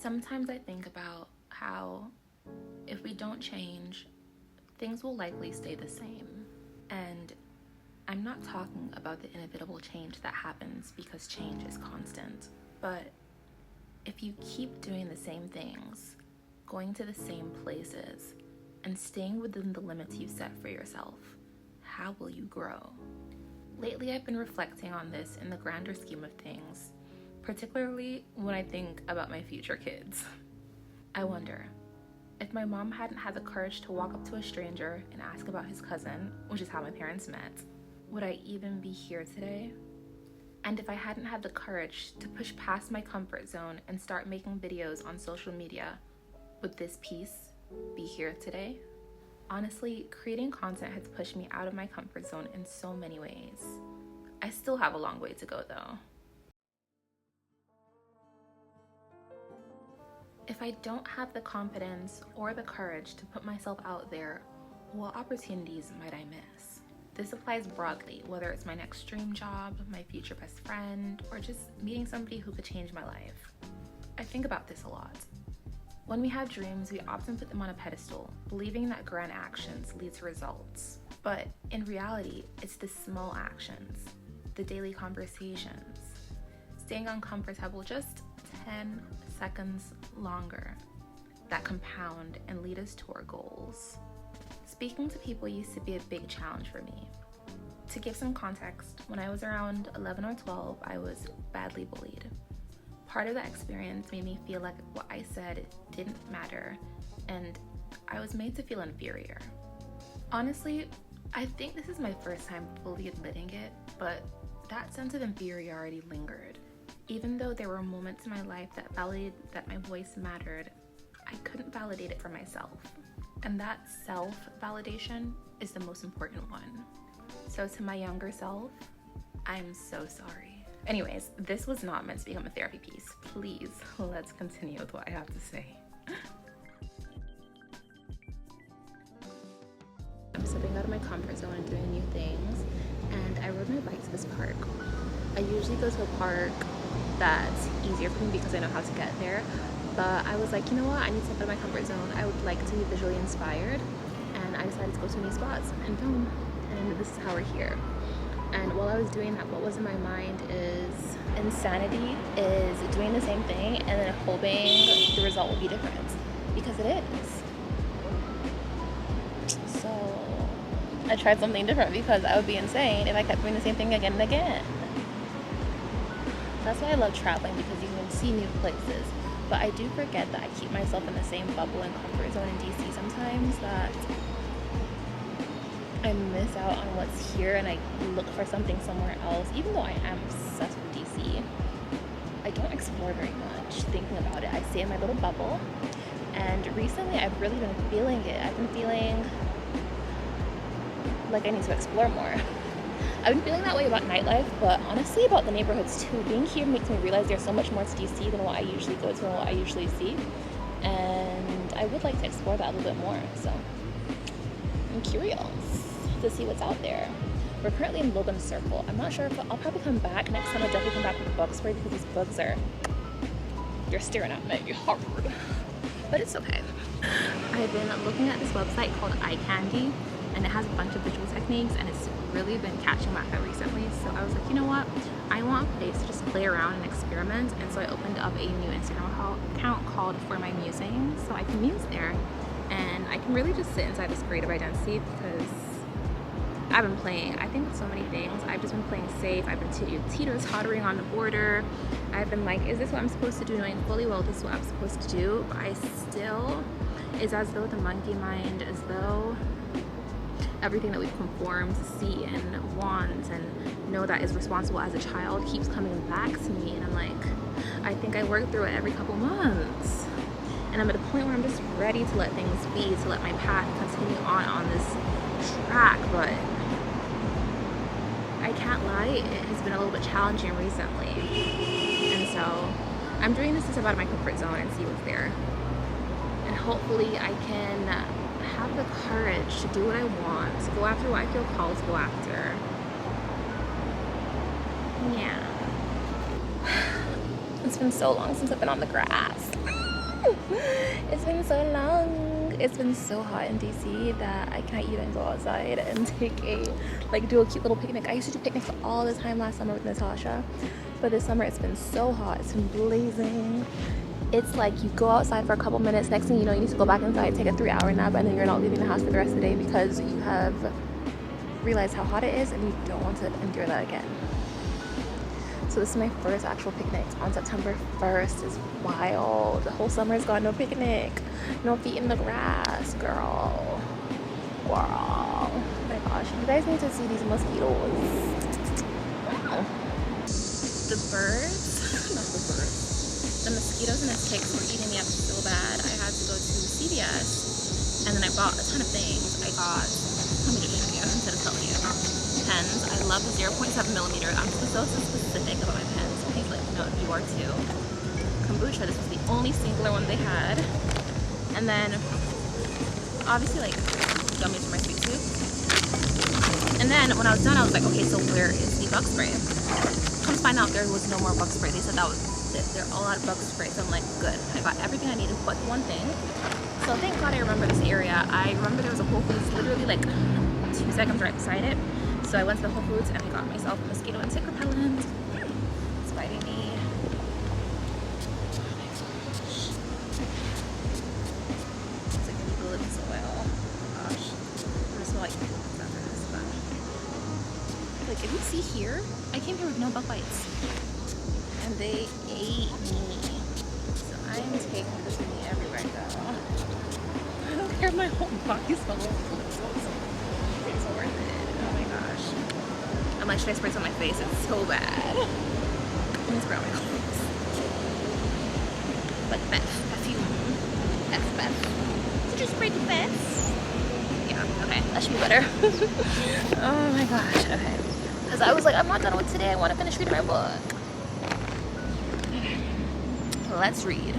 Sometimes I think about how if we don't change, things will likely stay the same. And I'm not talking about the inevitable change that happens because change is constant. But if you keep doing the same things, going to the same places, and staying within the limits you set for yourself, how will you grow? Lately, I've been reflecting on this in the grander scheme of things, particularly when I think about my future kids. I wonder, if my mom hadn't had the courage to walk up to a stranger and ask about his cousin, which is how my parents met, would I even be here today? And if I hadn't had the courage to push past my comfort zone and start making videos on social media, would this piece be here today? Honestly, creating content has pushed me out of my comfort zone in so many ways. I still have a long way to go though. If I don't have the confidence or the courage to put myself out there, what opportunities might I miss? This applies broadly, whether it's my next dream job, my future best friend, or just meeting somebody who could change my life. I think about this a lot. When we have dreams, we often put them on a pedestal, believing that grand actions lead to results. But in reality, it's the small actions, the daily conversations, staying uncomfortable just 10 seconds longer, that compound and lead us to our goals. Speaking to people used to be a big challenge for me. To give some context, when I was around 11 or 12, I was badly bullied. Part of that experience made me feel like what I said didn't matter, and I was made to feel inferior. Honestly, I think this is my first time fully admitting it, but that sense of inferiority lingered. Even though there were moments in my life that validated that my voice mattered, I couldn't validate it for myself. And that self-validation is the most important one. So to my younger self, I'm so sorry. Anyways, this was not meant to become a therapy piece. Please, let's continue with what I have to say. I'm stepping out of my comfort zone and doing new things, and I rode my bike to this park. I usually go to a park that's easier for me because I know how to get there, but I was like, you know what, I need to step out of my comfort zone. I would like to be visually inspired, and I decided to go to new spots and film, and this is how we're here. And while I was doing that, what was in my mind is insanity is doing the same thing and then hoping the result will be different, because it is. So I tried something different because I would be insane if I kept doing the same thing again and again. That's why I love traveling, because you can see new places. But I do forget that I keep myself in the same bubble and comfort zone in DC sometimes, that I miss out on what's here and I look for something somewhere else. Even though I am obsessed with DC, I don't explore very much thinking about it. I stay in my little bubble, and recently I've really been feeling it. I've been feeling like I need to explore more. I've been feeling that way about nightlife, but honestly about the neighborhoods too. Being here makes me realize there's so much more to DC than what I usually go to and what I usually see, and I would like to explore that a little bit more. So I'm curious to see what's out there. We're currently in Logan Circle. I'm not sure if I'll probably come back next time. I definitely come back with books for you, because these books they're staring at me hard, but it's okay. I've been looking at this website called Eye Candy, and it has a bunch of visual techniques, and it's really been catching my eye recently. So I was like, you know what, I want a place to just play around and experiment, and so I opened up a new Instagram account called For My Musings, so I can muse there, and I can really just sit inside this creative identity, because I've been playing, I think, with so many things. I've just been playing safe. I've been teeter-tottering on the border. I've been like, is this what I'm supposed to do? Knowing fully well this is what I'm supposed to do, but I still, it's as though the monkey mind, as though everything that we've conformed to see and want and know that is responsible as a child keeps coming back to me, and I'm like, I think I work through it every couple months, and I'm at a point where I'm just ready to let things be, to let my path continue on this track. But I can't lie, it has been a little bit challenging recently, and so I'm doing this to step out of my comfort zone and see what's there, and hopefully I can have the courage to do what I want, to go after what I feel called to go after. Yeah. It's been so long since I've been on the grass. It's been so long. It's been so hot in DC that I can't even go outside and do a cute little picnic. I used to do picnics all the time last summer with Natasha, but this summer it's been so hot. It's been blazing. It's like you go outside for a couple minutes, next thing you know you need to go back inside, take a 3-hour nap, and then you're not leaving the house for the rest of the day because you have realized how hot it is and you don't want to endure that again. So this is my first actual picnic on September 1st. It's wild. The whole summer's gone, no picnic, no feet in the grass, girl. Oh my gosh, you guys need to see these mosquitoes. Wow. The mosquitoes and the ticks were eating me up so bad. I had to go to CVS and then I bought a ton of things. I got, let me just show you instead of telling you. Pens. I love the 0.7mm. I'm so specific about my pens. Please let me know if you are too. Kombucha. This was the only singular one they had. And then, obviously, like, gummies for my sweet tooth. And then, when I was done, I was like, okay, so where is the bug spray? Come find out there was no more bug spray. They said that was it. They're all out of bug spray. So I'm like, good. I got everything I needed but one thing. So thank God I remember this area. I remember there was a Whole Foods literally like 2 seconds right beside it. So I went to the Whole Foods and I got myself a mosquito and tick repellent. It's biting me. Oh my gosh. It's like people living so well. Oh gosh. I'm gonna smell like pickles after this, but like if you see here, I came here with no bug bites. And they ate me. So I'm taking this with me everywhere I go. I don't care if my whole body smells like this. It's worth it. Oh my gosh. I'm like, should I spray this on my face? It's so bad. Let me spray on my clothes. Like perfume. Beth. Did you spray the Beth? Yeah, okay. That should be better. Oh my gosh, okay. Because I was like, I'm not done with today. I want to finish reading my book. Let's read.